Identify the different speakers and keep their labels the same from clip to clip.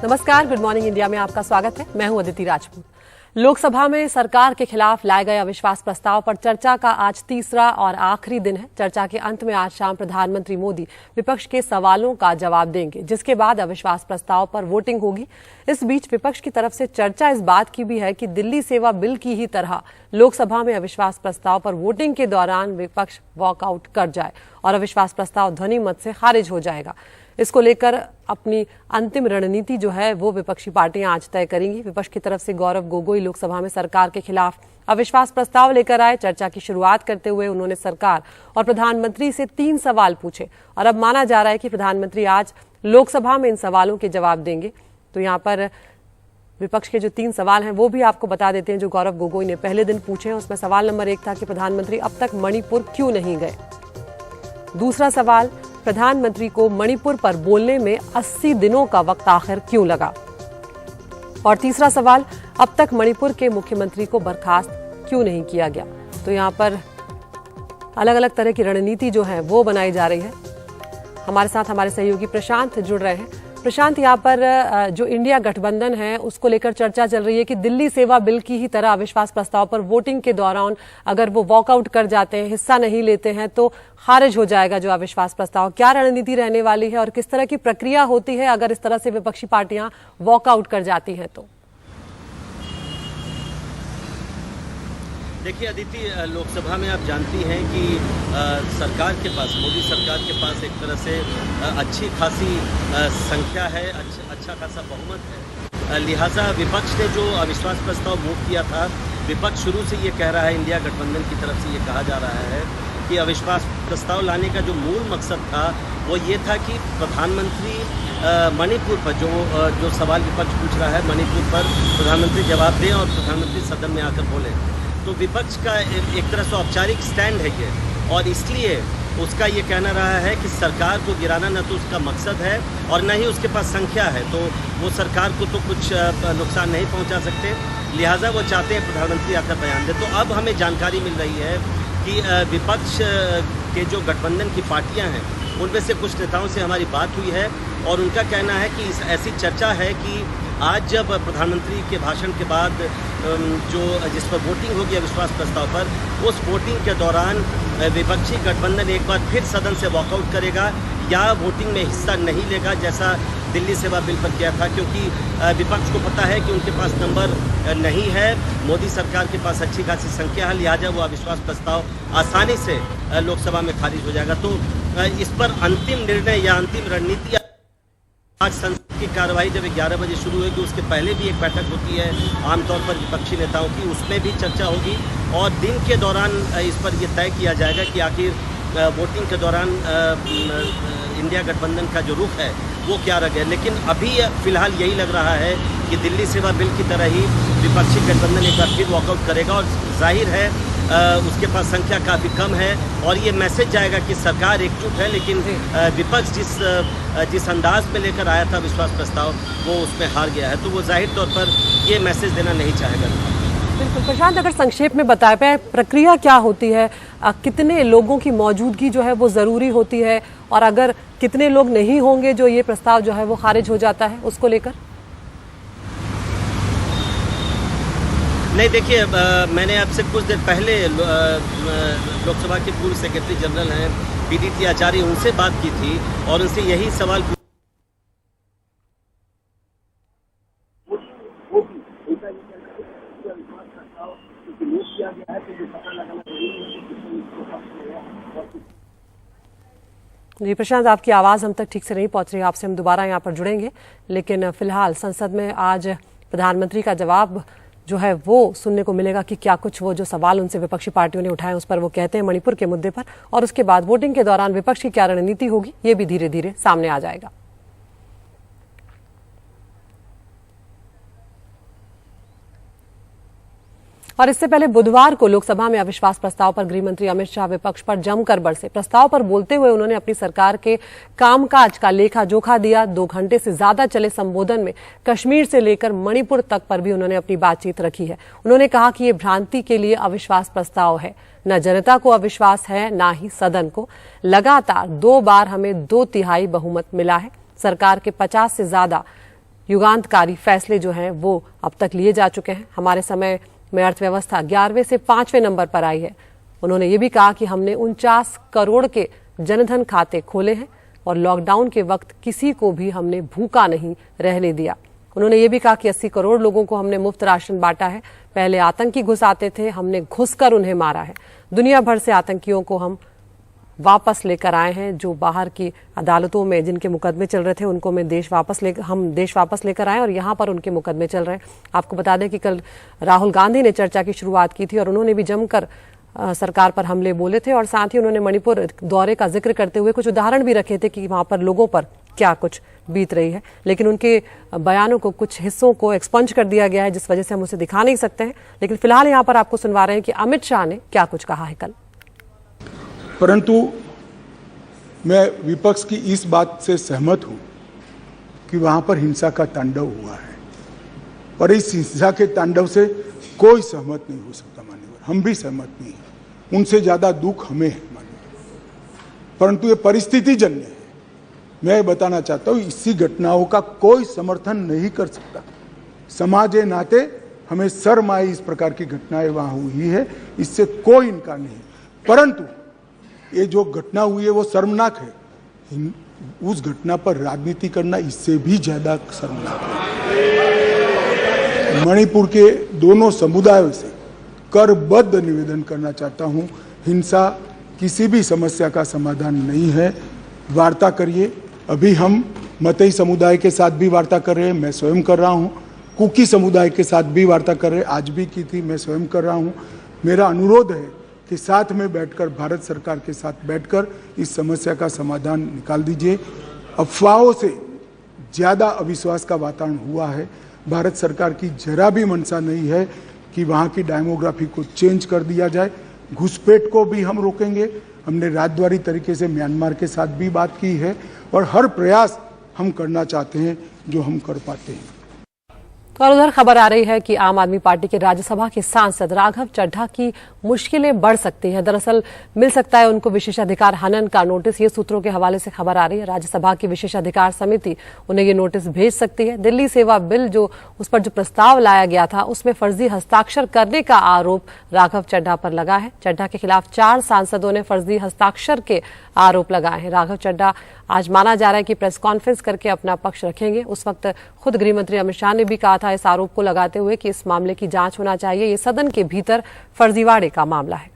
Speaker 1: नमस्कार, good morning India में आपका स्वागत है। मैं हूं अदिति राजपूत। लोकसभा में सरकार के खिलाफ लाए गए अविश्वास प्रस्ताव पर चर्चा का आज तीसरा और आखिरी दिन है। चर्चा के अंत में आज शाम प्रधानमंत्री मोदी विपक्ष के सवालों का जवाब देंगे, जिसके बाद अविश्वास प्रस्ताव पर वोटिंग होगी। इस बीच विपक्ष की तरफ से चर्चा इस बात की भी है कि दिल्ली सेवा बिल की ही तरह लोकसभा में अविश्वास प्रस्ताव पर वोटिंग के दौरान विपक्ष वॉकआउट कर जाए और अविश्वास प्रस्ताव ध्वनि मत से खारिज हो जाएगा। इसको लेकर अपनी अंतिम रणनीति जो है वो विपक्षी पार्टियां आज तय करेंगी। विपक्ष की तरफ से गौरव गोगोई लोकसभा में सरकार के खिलाफ अविश्वास प्रस्ताव लेकर आए। चर्चा की शुरुआत करते हुए उन्होंने सरकार और प्रधानमंत्री से 3 सवाल पूछे और अब माना जा रहा है कि प्रधानमंत्री आज लोकसभा में इन सवालों के जवाब देंगे। तो यहाँ पर विपक्ष के जो 3 सवाल हैं वो भी आपको बता देते हैं जो गौरव गोगोई ने पहले दिन पूछे हैं। उसमें सवाल नंबर 1 था कि प्रधानमंत्री अब तक मणिपुर क्यों नहीं गए। दूसरा सवाल, प्रधानमंत्री को मणिपुर पर बोलने में 80 दिनों का वक्त आखिर क्यों लगा। और तीसरा सवाल, अब तक मणिपुर के मुख्यमंत्री को बर्खास्त क्यों नहीं किया गया। तो यहाँ पर अलग अलग तरह की रणनीति जो है वो बनाई जा रही है। हमारे साथ हमारे सहयोगी प्रशांत जुड़ रहे हैं। प्रशांत, यहाँ पर जो इंडिया गठबंधन है उसको लेकर चर्चा चल रही है कि दिल्ली सेवा बिल की ही तरह अविश्वास प्रस्ताव पर वोटिंग के दौरान अगर वो वॉकआउट कर जाते हैं, हिस्सा नहीं लेते हैं तो खारिज हो जाएगा जो अविश्वास प्रस्ताव। क्या रणनीति रहने वाली है और किस तरह की प्रक्रिया होती है अगर इस तरह से विपक्षी पार्टियां वॉकआउट कर जाती हैं तो?
Speaker 2: देखिए अदिति, लोकसभा में आप जानती हैं कि सरकार के पास, मोदी सरकार के पास एक तरह से अच्छी खासी संख्या है, अच्छा खासा बहुमत है। लिहाजा विपक्ष ने जो अविश्वास प्रस्ताव मूव किया था, विपक्ष शुरू से ये कह रहा है, इंडिया गठबंधन की तरफ से ये कहा जा रहा है कि अविश्वास प्रस्ताव लाने का जो मूल मकसद था वो ये था कि प्रधानमंत्री मणिपुर पर जो सवाल विपक्ष पूछ रहा है, मणिपुर पर प्रधानमंत्री जवाब दें और प्रधानमंत्री सदन में आकर बोलें। तो विपक्ष का एक तरह से औपचारिक स्टैंड है ये, और इसलिए उसका ये कहना रहा है कि सरकार को गिराना न तो उसका मकसद है और न ही उसके पास संख्या है, तो वो सरकार को तो कुछ नुकसान नहीं पहुंचा सकते। लिहाजा वो चाहते हैं प्रधानमंत्री आकर बयान दे। तो अब हमें जानकारी मिल रही है कि विपक्ष के जो गठबंधन की पार्टियां हैं उनमें से कुछ नेताओं से हमारी बात हुई है और उनका कहना है कि ऐसी चर्चा है कि आज जब प्रधानमंत्री के भाषण के बाद जिस पर वोटिंग होगी अविश्वास प्रस्ताव पर, उस वोटिंग के दौरान विपक्षी गठबंधन एक बार फिर सदन से वॉकआउट करेगा या वोटिंग में हिस्सा नहीं लेगा, जैसा दिल्ली सेवा बिल पर किया था। क्योंकि विपक्ष को पता है कि उनके पास नंबर नहीं है, मोदी सरकार के पास अच्छी खासी संख्या है, लिहाजा वो अविश्वास प्रस्ताव आसानी से लोकसभा में खारिज हो जाएगा। तो इस पर अंतिम निर्णय या अंतिम रणनीति आज संसद की कार्रवाई जब 11 बजे शुरू होगी, उसके पहले भी एक बैठक होती है आमतौर पर विपक्षी नेताओं की, उसमें भी चर्चा होगी और दिन के दौरान इस पर यह तय किया जाएगा कि आखिर वोटिंग के दौरान इंडिया गठबंधन का जो रुख है वो क्या रह गया। लेकिन अभी फिलहाल यही लग रहा है कि दिल्ली सेवा बिल की तरह ही विपक्षी गठबंधन एक बार फिर वॉकआउट करेगा और जाहिर है उसके पास संख्या काफ़ी कम है और ये मैसेज जाएगा कि सरकार एकजुट है, लेकिन विपक्ष जिस अंदाज में लेकर आया था विश्वास प्रस्ताव वो उसमें हार गया है। तो वो जाहिर तौर पर ये मैसेज देना नहीं चाहेगा।
Speaker 1: बिल्कुल प्रशांत, अगर संक्षेप में बता पाए प्रक्रिया क्या होती है, कितने लोगों की मौजूदगी जो है वो ज़रूरी होती है और अगर कितने लोग नहीं होंगे जो ये प्रस्ताव जो है वो खारिज हो जाता है, उसको लेकर?
Speaker 2: नहीं, देखिए मैंने आपसे कुछ देर पहले लोकसभा के पूर्व सेक्रेटरी जनरल हैं PDT आचार्य, उनसे बात की थी और उनसे यही सवाल
Speaker 1: जी प्रशांत, आपकी आवाज़ हम तक ठीक से नहीं पहुंच रही, आपसे हम दोबारा यहाँ पर जुड़ेंगे। लेकिन फिलहाल संसद में आज प्रधानमंत्री का जवाब जो है वो सुनने को मिलेगा कि क्या कुछ वो जो सवाल उनसे विपक्षी पार्टियों ने उठाए उस पर वो कहते हैं मणिपुर के मुद्दे पर, और उसके बाद वोटिंग के दौरान विपक्ष की क्या रणनीति होगी ये भी धीरे धीरे सामने आ जाएगा। और इससे पहले बुधवार को लोकसभा में अविश्वास प्रस्ताव पर गृह मंत्री अमित शाह विपक्ष पर जमकर बरसे। प्रस्ताव पर बोलते हुए उन्होंने अपनी सरकार के कामकाज का लेखा जोखा दिया। 2 घंटे से ज्यादा चले संबोधन में कश्मीर से लेकर मणिपुर तक पर भी उन्होंने अपनी बातचीत रखी है। उन्होंने कहा कि ये भ्रांति के लिए अविश्वास प्रस्ताव है, न जनता को अविश्वास है न ही सदन को। लगातार 2 बार हमें 2/3 बहुमत मिला है। सरकार के 50 से ज्यादा युगांतकारी फैसले जो हैं वो अब तक लिए जा चुके हैं। हमारे समय में अर्थव्यवस्था 11वें से 5वें नंबर पर आई है। उन्होंने ये भी कहा कि हमने 49 करोड़ के जनधन खाते खोले हैं और लॉकडाउन के वक्त किसी को भी हमने भूखा नहीं रहने दिया। उन्होंने ये भी कहा कि 80 करोड़ लोगों को हमने मुफ्त राशन बांटा है। पहले आतंकी घुस आते थे, हमने घुसकर उन्हें मारा है। दुनिया भर से आतंकियों को हम वापस लेकर आए हैं। जो बाहर की अदालतों में जिनके मुकदमे चल रहे थे उनको हम देश वापस लेकर आए और यहाँ पर उनके मुकदमे चल रहे हैं। आपको बता दें कि कल राहुल गांधी ने चर्चा की शुरुआत की थी और उन्होंने भी जमकर सरकार पर हमले बोले थे और साथ ही उन्होंने मणिपुर दौरे का जिक्र करते हुए कुछ उदाहरण भी रखे थे कि वहां पर लोगों पर क्या कुछ बीत रही है। लेकिन उनके बयानों को कुछ हिस्सों को एक्सपंज कर दिया गया है, जिस वजह से हम उसे दिखा नहीं सकते हैं। लेकिन फिलहाल यहाँ पर आपको सुनवा रहे हैं कि अमित शाह ने क्या कुछ कहा है कल।
Speaker 3: परंतु मैं विपक्ष की इस बात से सहमत हूं कि वहां पर हिंसा का तांडव हुआ है और इस हिंसा के तांडव से कोई सहमत नहीं हो सकता मान्यवर। हम भी सहमत नहीं हैं, उनसे ज्यादा दुख हमें है मान्यवर। परंतु ये परिस्थिति जन्य है। मैं बताना चाहता हूं इसी घटनाओं का कोई समर्थन नहीं कर सकता। समाज के नाते हमें शर्म आई इस प्रकार की घटनाएं वहां हुई है, इससे कोई इनकार नहीं। परंतु ये जो घटना हुई है वो शर्मनाक है। उस घटना पर राजनीति करना इससे भी ज्यादा शर्मनाक है। मणिपुर के दोनों समुदायों से करबद्ध निवेदन करना चाहता हूं, हिंसा किसी भी समस्या का समाधान नहीं है। वार्ता करिए। अभी हम मतई समुदाय के साथ भी वार्ता कर रहे हैं, मैं स्वयं कर रहा हूं। कुकी समुदाय के साथ भी वार्ता कर रहे हैं, आज भी की थी, मैं स्वयं कर रहा हूं। मेरा अनुरोध है कि साथ में बैठकर, भारत सरकार के साथ बैठकर इस समस्या का समाधान निकाल दीजिए। अफवाहों से ज़्यादा अविश्वास का वातावरण हुआ है। भारत सरकार की जरा भी मंशा नहीं है कि वहाँ की डेमोग्राफी को चेंज कर दिया जाए। घुसपैठ को भी हम रोकेंगे। हमने राजद्वारी तरीके से म्यांमार के साथ भी बात की है और हर प्रयास हम करना चाहते हैं जो हम कर पाते हैं।
Speaker 1: और उधर खबर आ रही है कि आम आदमी पार्टी के राज्यसभा के सांसद राघव चड्ढा की मुश्किलें बढ़ सकती हैं। दरअसल मिल सकता है उनको विशेषाधिकार हनन का नोटिस। ये सूत्रों के हवाले से खबर आ रही है। राज्यसभा की विशेषाधिकार समिति उन्हें ये नोटिस भेज सकती है। दिल्ली सेवा बिल उस पर जो प्रस्ताव लाया गया था उसमें फर्जी हस्ताक्षर करने का आरोप राघव चड्ढा पर लगा है। चड्ढा के खिलाफ 4 सांसदों ने फर्जी हस्ताक्षर के आरोप लगाए हैं। राघव चड्ढा आज माना जा रहा है कि प्रेस कॉन्फ्रेंस करके अपना पक्ष रखेंगे। उस वक्त खुद गृह मंत्री अमित शाह ने भी कहा था इस आरोप को लगाते हुए कि इस मामले की जांच होना चाहिए। ये सदन के भीतर फर्जीवाड़े का मामला है।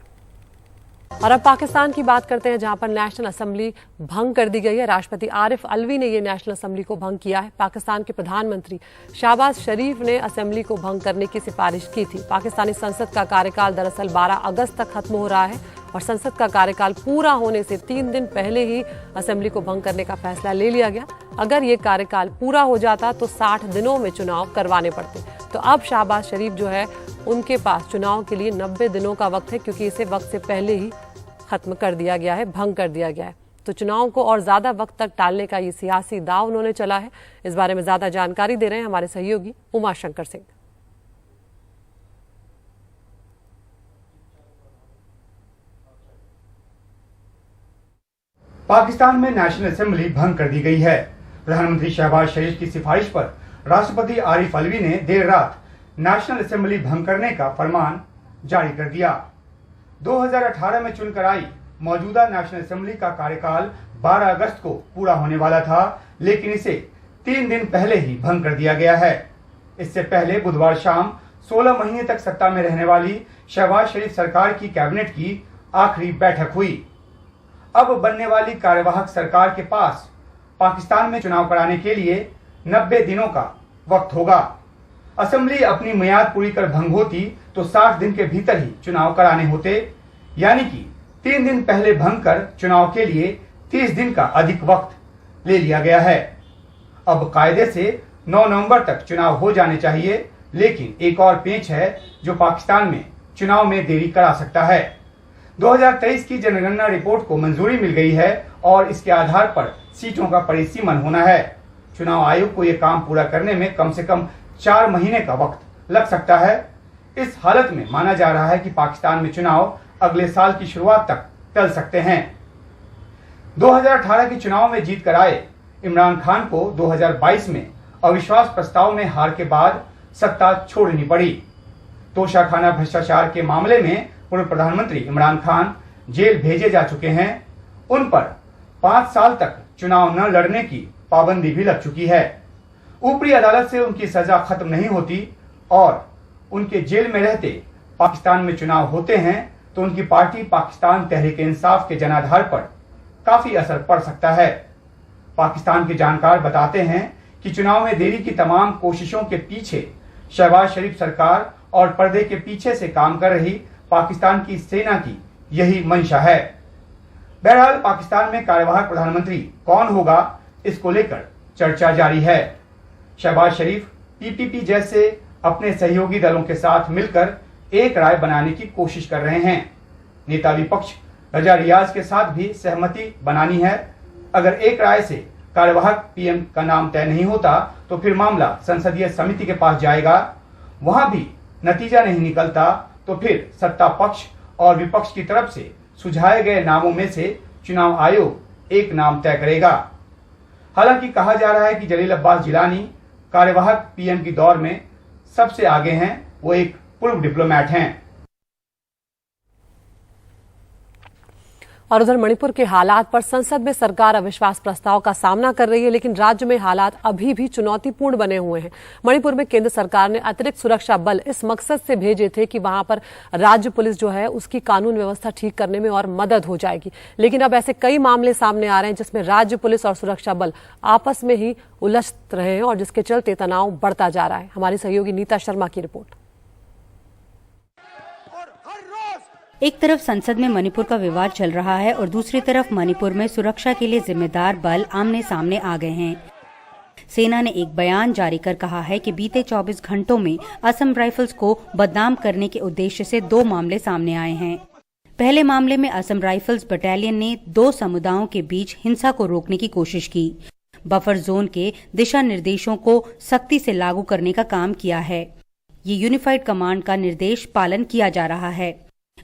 Speaker 1: और अब पाकिस्तान की बात करते हैं, जहां पर नेशनल असेंबली भंग कर दी गई है। राष्ट्रपति आरिफ अलवी ने ये नेशनल असेंबली को भंग किया है। पाकिस्तान के प्रधानमंत्री शहबाज शरीफ ने असेंबली को भंग करने की सिफारिश की थी। पाकिस्तानी संसद का कार्यकाल दरअसल 12 अगस्त तक खत्म हो रहा है और संसद का कार्यकाल पूरा होने से 3 दिन पहले ही असेंबली को भंग करने का फैसला ले लिया गया। अगर ये कार्यकाल पूरा हो जाता तो 60 दिनों में चुनाव करवाने पड़ते। तो अब शहबाज शरीफ जो है उनके पास चुनाव के लिए 90 दिनों का वक्त है, क्योंकि इसे वक्त से पहले ही खत्म कर दिया गया है, भंग कर दिया गया है। तो चुनाव को और ज्यादा वक्त तक टालने का ये सियासी दांव उन्होंने चला है। इस बारे में ज्यादा जानकारी दे रहे हैं हमारे सहयोगी उमाशंकर सिंह।
Speaker 4: पाकिस्तान में नेशनल असेंबली भंग कर दी गई है। प्रधानमंत्री शहबाज शरीफ की सिफारिश पर राष्ट्रपति आरिफ अलवी ने देर रात नेशनल असेंबली भंग करने का फरमान जारी कर दिया। 2018 में चुनकर आई मौजूदा नेशनल असेंबली का कार्यकाल 12 अगस्त को पूरा होने वाला था, लेकिन इसे 3 दिन पहले ही भंग कर दिया गया है। इससे पहले बुधवार शाम 16 महीने तक सत्ता में रहने वाली शहबाज शरीफ सरकार की कैबिनेट की आखिरी बैठक हुई। अब बनने वाली कार्यवाहक सरकार के पास पाकिस्तान में चुनाव कराने के लिए 90 दिनों का वक्त होगा। असेंबली अपनी मियाद पूरी कर भंग होती तो 60 दिन के भीतर ही चुनाव कराने होते, यानी कि 3 दिन पहले भंग कर चुनाव के लिए 30 दिन का अधिक वक्त ले लिया गया है। अब कायदे से 9 नवंबर तक चुनाव हो जाने चाहिए, लेकिन एक और पेंच है जो पाकिस्तान में चुनाव में देरी करा सकता है। 2023 की जनगणना रिपोर्ट को मंजूरी मिल गई है और इसके आधार पर सीटों का परिसीमन होना है। चुनाव आयोग को यह काम पूरा करने में कम से कम 4 महीने का वक्त लग सकता है। इस हालत में माना जा रहा है कि पाकिस्तान में चुनाव अगले साल की शुरुआत तक टल सकते हैं। 2018 के चुनाव में जीत कर आए इमरान खान को 2022 में अविश्वास प्रस्ताव में हार के बाद सत्ता छोड़नी पड़ी। तोशाखाना भ्रष्टाचार के मामले में पूर्व प्रधानमंत्री इमरान खान जेल भेजे जा चुके हैं। उन पर 5 साल तक चुनाव न लड़ने की पाबंदी भी लग चुकी है। ऊपरी अदालत से उनकी सजा खत्म नहीं होती और उनके जेल में रहते पाकिस्तान में चुनाव होते हैं तो उनकी पार्टी पाकिस्तान तहरीक-ए-इंसाफ के जनाधार पर काफी असर पड़ सकता है। पाकिस्तान के जानकार बताते हैं कि चुनाव में देरी की तमाम कोशिशों के पीछे शहबाज शरीफ सरकार और पर्दे के पीछे से काम कर रही पाकिस्तान की सेना की यही मंशा है। बहरहाल पाकिस्तान में कार्यवाहक प्रधानमंत्री कौन होगा, इसको लेकर चर्चा जारी है। शहबाज शरीफ पीपीपी जैसे अपने सहयोगी दलों के साथ मिलकर एक राय बनाने की कोशिश कर रहे हैं। नेता विपक्ष रजा रियाज के साथ भी सहमति बनानी है। अगर एक राय से कार्यवाहक पीएम का नाम तय नहीं होता तो फिर मामला संसदीय समिति के पास जाएगा। वहां भी नतीजा नहीं निकलता तो फिर सत्ता पक्ष और विपक्ष की तरफ से सुझाए गए नामों में से चुनाव आयोग एक नाम तय करेगा। हालांकि कहा जा रहा है कि जलील अब्बास जिलानी कार्यवाहक पीएम की दौड़ में सबसे आगे हैं। वो एक पूर्व डिप्लोमेट हैं।
Speaker 1: और उधर मणिपुर के हालात पर संसद में सरकार अविश्वास प्रस्ताव का सामना कर रही है, लेकिन राज्य में हालात अभी भी चुनौतीपूर्ण बने हुए हैं। मणिपुर में केंद्र सरकार ने अतिरिक्त सुरक्षा बल इस मकसद से भेजे थे कि वहां पर राज्य पुलिस जो है उसकी कानून व्यवस्था ठीक करने में और मदद हो जाएगी, लेकिन अब ऐसे कई मामले सामने आ रहे हैं जिसमें राज्य पुलिस और सुरक्षा बल आपस में ही उलझ रहे हैं और जिसके चलते तनाव बढ़ता जा रहा है। हमारी सहयोगी नीता शर्मा की रिपोर्ट।
Speaker 5: एक तरफ संसद में मणिपुर का विवाद चल रहा है और दूसरी तरफ मणिपुर में सुरक्षा के लिए जिम्मेदार बल आमने सामने आ गए हैं। सेना ने एक बयान जारी कर कहा है कि बीते 24 घंटों में असम राइफल्स को बदनाम करने के उद्देश्य से 2 मामले सामने आए हैं। पहले मामले में असम राइफल्स बटालियन ने 2 समुदायों के बीच हिंसा को रोकने की कोशिश की। बफर जोन के दिशा निर्देशों को सख्ती से लागू करने का काम किया है। ये यूनिफाइड कमांड का निर्देश पालन किया जा रहा है।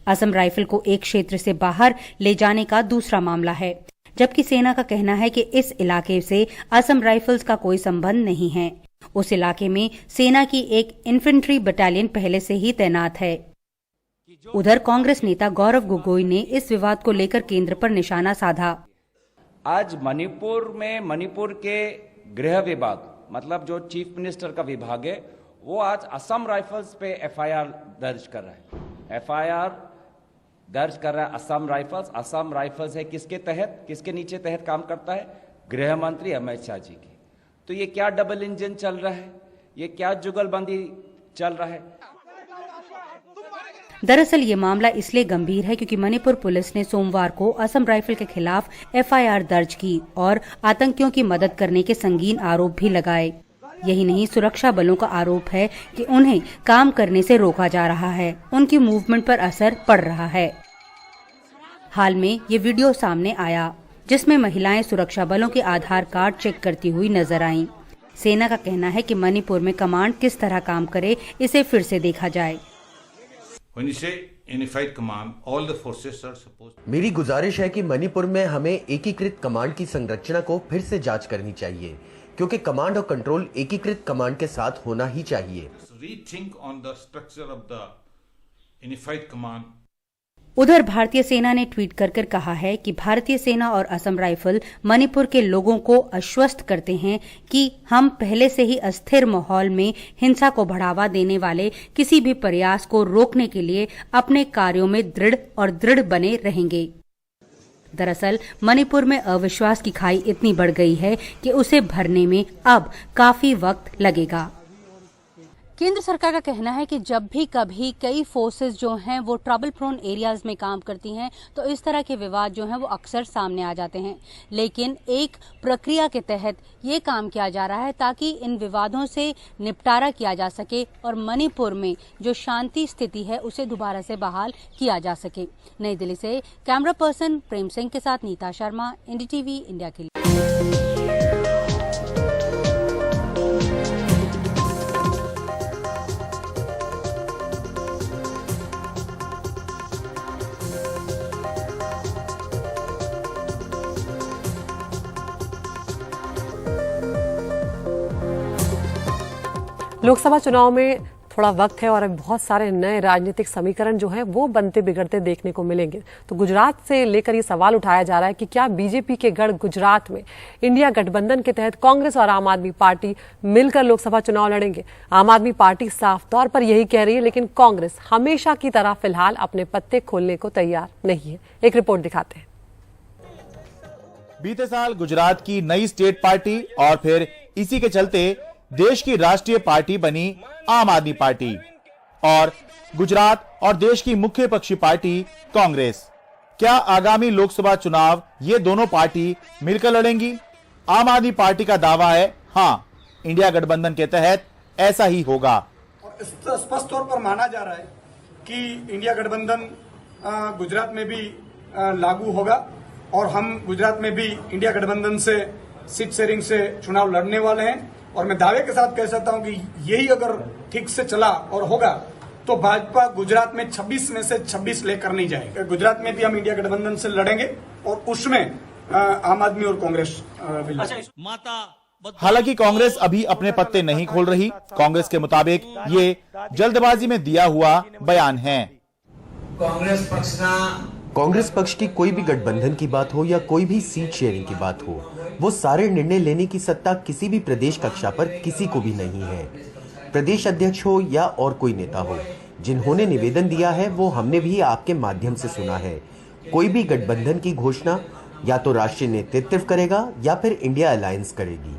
Speaker 5: असम राइफल को एक क्षेत्र से बाहर ले जाने का दूसरा मामला है, जबकि सेना का कहना है कि इस इलाके से असम राइफल्स का कोई संबंध नहीं है। उस इलाके में सेना की एक इन्फेंट्री बटालियन पहले से ही तैनात है। उधर कांग्रेस नेता गौरव गोगोई ने इस विवाद को लेकर केंद्र पर निशाना साधा।
Speaker 6: आज मणिपुर में मणिपुर के गृह विभाग मतलब जो चीफ मिनिस्टर का विभाग है वो आज असम राइफल्स पे एफआईआर दर्ज कर रहा है। एफआईआर दर्ज कर रहा है असम राइफल्स। असम राइफल्स है किसके नीचे तहत काम करता है? गृह मंत्री अमित शाह जी की। तो ये क्या डबल इंजन चल रहा है? ये क्या जुगलबंदी चल रहा है?
Speaker 5: दरअसल ये मामला इसलिए गंभीर है क्योंकि मणिपुर पुलिस ने सोमवार को असम राइफल के खिलाफ एफआईआर दर्ज की और आतंकियों की मदद करने के संगीन आरोप भी लगाए। यही नहीं, सुरक्षा बलों का आरोप है कि उन्हें काम करने से रोका जा रहा है, उनकी मूवमेंट पर असर पड़ रहा है। हाल में ये वीडियो सामने आया जिसमें महिलाएं सुरक्षा बलों के आधार कार्ड चेक करती हुई नजर आईं। सेना का कहना है कि मणिपुर में कमांड किस तरह काम करे इसे फिर से देखा जाए।
Speaker 7: मेरी गुजारिश है कि मणिपुर में हमें एकीकृत कमांड की संरचना को फिर से जांच करनी चाहिए, क्योंकि कमांड और कंट्रोल एकीकृत कमांड के साथ होना ही चाहिए।
Speaker 5: उधर भारतीय सेना ने ट्वीट कर कहा है कि भारतीय सेना और असम राइफल मणिपुर के लोगों को आश्वस्त करते हैं कि हम पहले से ही अस्थिर माहौल में हिंसा को बढ़ावा देने वाले किसी भी प्रयास को रोकने के लिए अपने कार्यों में दृढ़ बने रहेंगे। दरअसल मणिपुर में अविश्वास की खाई इतनी बढ़ गई है कि उसे भरने में अब काफी वक्त लगेगा। केंद्र सरकार का कहना है कि जब भी कभी कई फोर्सेस जो हैं वो ट्रबल प्रोन एरियाज में काम करती हैं तो इस तरह के विवाद जो हैं वो अक्सर सामने आ जाते हैं, लेकिन एक प्रक्रिया के तहत ये काम किया जा रहा है ताकि इन विवादों से निपटारा किया जा सके और मणिपुर में जो शांति स्थिति है उसे दोबारा से बहाल किया जा सके। नई दिल्ली से कैमरा पर्सन प्रेम सिंह के साथ नीता शर्मा, एनडीटीवी इंडिया के लिए।
Speaker 1: लोकसभा चुनाव में थोड़ा वक्त है और अब बहुत सारे नए राजनीतिक समीकरण जो हैं वो बनते बिगड़ते देखने को मिलेंगे। तो गुजरात से लेकर ये सवाल उठाया जा रहा है कि क्या बीजेपी के गढ़ गुजरात में इंडिया गठबंधन के तहत कांग्रेस और आम आदमी पार्टी मिलकर लोकसभा चुनाव लड़ेंगे। आम आदमी पार्टी साफ तौर पर यही कह रही है, लेकिन कांग्रेस हमेशा की तरह फिलहाल अपने पत्ते खोलने को तैयार नहीं है। एक रिपोर्ट दिखाते हैं।
Speaker 8: बीते साल गुजरात की नई स्टेट पार्टी और फिर इसी के चलते देश की राष्ट्रीय पार्टी बनी आम आदमी पार्टी और गुजरात और देश की मुख्य विपक्षी पार्टी कांग्रेस। क्या आगामी लोकसभा चुनाव ये दोनों पार्टी मिलकर लड़ेंगी? आम आदमी पार्टी का दावा है हाँ, इंडिया गठबंधन के तहत ऐसा ही होगा।
Speaker 9: स्पष्ट तौर पर माना जा रहा है कि इंडिया गठबंधन गुजरात में भी लागू होगा और हम गुजरात में भी इंडिया गठबंधन से सीट शेयरिंग से चुनाव लड़ने वाले हैं। और मैं दावे के साथ कह सकता हूं कि यही अगर ठीक से चला और होगा तो भाजपा गुजरात में 26 में से 26 लेकर नहीं जाएगी। गुजरात में भी हम इंडिया गठबंधन से लड़ेंगे और उसमें आम आदमी और कांग्रेस
Speaker 8: हालांकि कांग्रेस अभी अपने पत्ते नहीं खोल रही। कांग्रेस के मुताबिक ये जल्दबाजी में दिया हुआ बयान है।
Speaker 7: कांग्रेस पक्ष की कोई भी गठबंधन की बात हो या कोई भी सीट शेयरिंग की बात हो, वो सारे निर्णय लेने की सत्ता किसी भी प्रदेश कक्षा पर किसी को भी नहीं है। प्रदेश अध्यक्ष हो या और कोई नेता हो, जिन्होंने निवेदन दिया है वो हमने भी आपके माध्यम से सुना है। कोई भी गठबंधन की घोषणा या तो राष्ट्रीय नेतृत्व करेगा या फिर इंडिया अलायंस करेगी।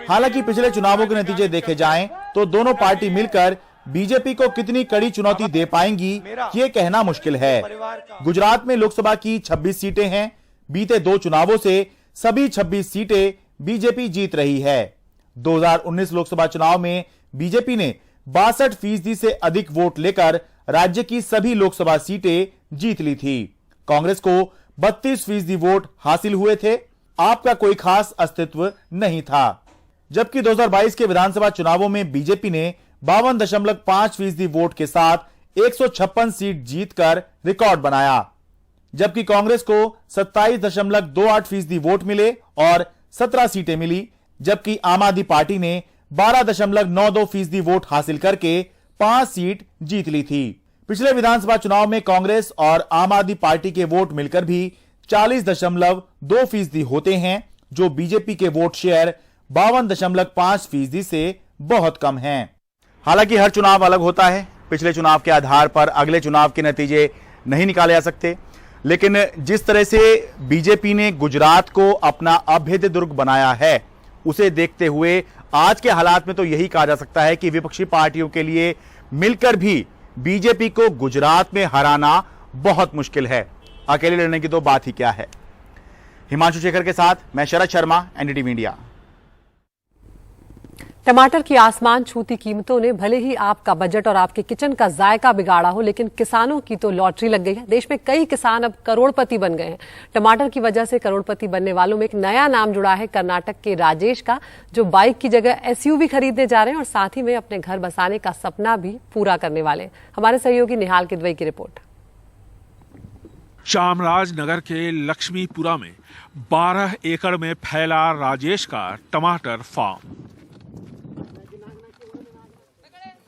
Speaker 8: हालांकि पिछले चुनावों के नतीजे देखे जाएं तो दोनों पार्टी मिलकर बीजेपी को कितनी कड़ी चुनौती दे पाएंगी ये कहना मुश्किल है। गुजरात में लोकसभा की 26 सीटें हैं। बीते 2 चुनावों से सभी 26 सीटें बीजेपी जीत रही है। 2019 लोकसभा चुनाव में बीजेपी ने 62% से अधिक वोट लेकर राज्य की सभी लोकसभा सीटें जीत ली थी। कांग्रेस को 32% वोट हासिल हुए थे। आपका कोई खास अस्तित्व नहीं था। जबकि 2022 के विधानसभा चुनावों में बीजेपी ने 52.5% वोट के साथ 156 सीट जीतकर रिकॉर्ड बनाया, जबकि कांग्रेस को 27.28% वोट मिले और 17 सीटें मिली, जबकि आम आदमी पार्टी ने 12.92% वोट हासिल करके 5 सीट जीत ली थी। पिछले विधानसभा चुनाव में कांग्रेस और आम आदमी पार्टी के वोट मिलकर भी 40.2% होते हैं, जो बीजेपी के वोट शेयर 52.5% से बहुत कम हैं। हालांकि हर चुनाव अलग होता है। पिछले चुनाव के आधार पर अगले चुनाव के नतीजे नहीं निकाले जा सकते, लेकिन जिस तरह से बीजेपी ने गुजरात को अपना अभेद्य दुर्ग बनाया है, उसे देखते हुए आज के हालात में तो यही कहा जा सकता है कि विपक्षी पार्टियों के लिए मिलकर भी बीजेपी को गुजरात में हराना बहुत मुश्किल है। अकेले लड़ने की तो बात ही क्या है। हिमांशु शेखर के साथ मैं शरद शर्मा, एनडीटीवी इंडिया।
Speaker 1: टमाटर की आसमान छूती कीमतों ने भले ही आपका बजट और आपके किचन का जायका बिगाड़ा हो, लेकिन किसानों की तो लॉटरी लग गई है। देश में कई किसान अब करोड़पति बन गए हैं। टमाटर की वजह से करोड़पति बनने वालों में एक नया नाम जुड़ा है, कर्नाटक के राजेश का, जो बाइक की जगह एसयूवी खरीदने जा रहे हैं और साथ ही में अपने घर बसाने का सपना भी पूरा करने वाले हैं। हमारे सहयोगी निहाल किदवई की रिपोर्ट।
Speaker 10: चामराजनगर के लक्ष्मीपुरा में 12 एकड़ में फैला राजेश का टमाटर फार्म।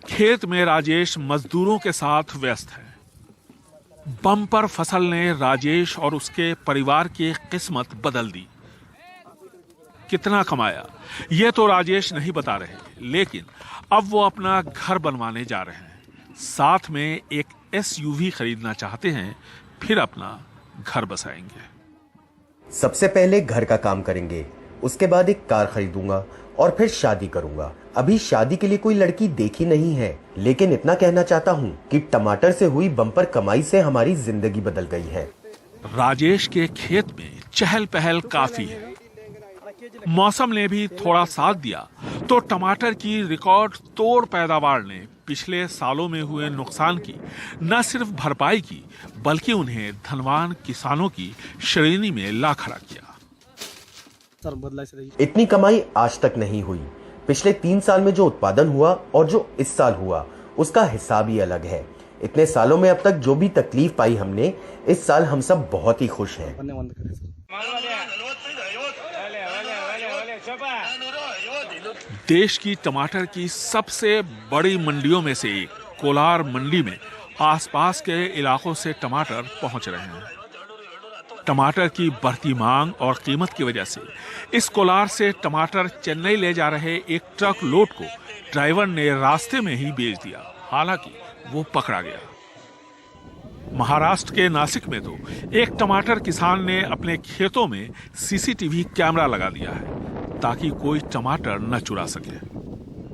Speaker 10: खेत में राजेश मजदूरों के साथ व्यस्त है। बम्पर फसल ने राजेश और उसके परिवार की किस्मत बदल दी। कितना कमाया ये तो राजेश नहीं बता रहे, लेकिन अब वो अपना घर बनवाने जा रहे हैं। साथ में एक एसयूवी खरीदना चाहते हैं, फिर अपना घर बसाएंगे।
Speaker 7: सबसे पहले घर का काम करेंगे, उसके बाद एक कार खरीदूंगा और फिर शादी करूंगा। अभी शादी के लिए कोई लड़की देखी नहीं है, लेकिन इतना कहना चाहता हूं कि टमाटर से हुई बम्पर कमाई से हमारी जिंदगी बदल गई है।
Speaker 10: राजेश के खेत में चहल पहल काफी है। मौसम ने भी थोड़ा साथ दिया तो टमाटर की रिकॉर्ड तोड़ पैदावार ने पिछले सालों में हुए नुकसान की न सिर्फ भरपाई की, बल्कि उन्हें धनवान किसानों की श्रेणी में ला खड़ा किया।
Speaker 7: इतनी कमाई आज तक नहीं हुई। पिछले 3 साल में जो उत्पादन हुआ और जो इस साल हुआ, उसका हिसाब ही अलग है। इतने सालों में अब तक जो भी तकलीफ पाई हमने, इस साल हम सब बहुत ही खुश हैं।
Speaker 10: देश की टमाटर की सबसे बड़ी मंडियों में से एक कोलार मंडी में आसपास के इलाकों से टमाटर पहुंच रहे हैं। टमाटर की बढ़ती मांग और कीमत की वजह से इस कोलार से टमाटर चेन्नई ले जा रहे एक ट्रक लोड को ड्राइवर ने रास्ते में ही बेच दिया। हालांकि वो पकड़ा गया। महाराष्ट्र के नासिक में तो एक टमाटर किसान ने अपने खेतों में सीसीटीवी कैमरा लगा दिया है ताकि कोई टमाटर न चुरा सके।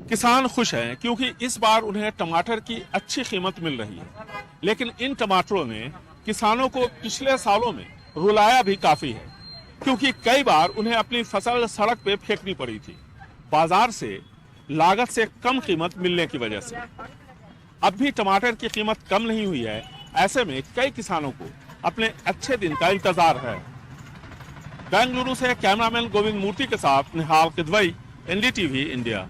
Speaker 10: किसान खुश हैं क्योंकि इस बार उन्हें टमाटर की अच्छी कीमत मिल रही है, लेकिन इन टमाटरों ने किसानों को पिछले सालों में रुलाया भी काफी है, क्योंकि कई बार उन्हें अपनी फसल सड़क पे फेंकनी पड़ी थी बाजार से लागत से कम कीमत मिलने की वजह से। अब भी टमाटर की कीमत कम नहीं हुई है। ऐसे में कई किसानों को अपने अच्छे दिन का इंतजार है। बेंगलुरु से कैमरामैन गोविंद मूर्ति के साथ निहाल किदवई, एनडीटीवी इंडिया।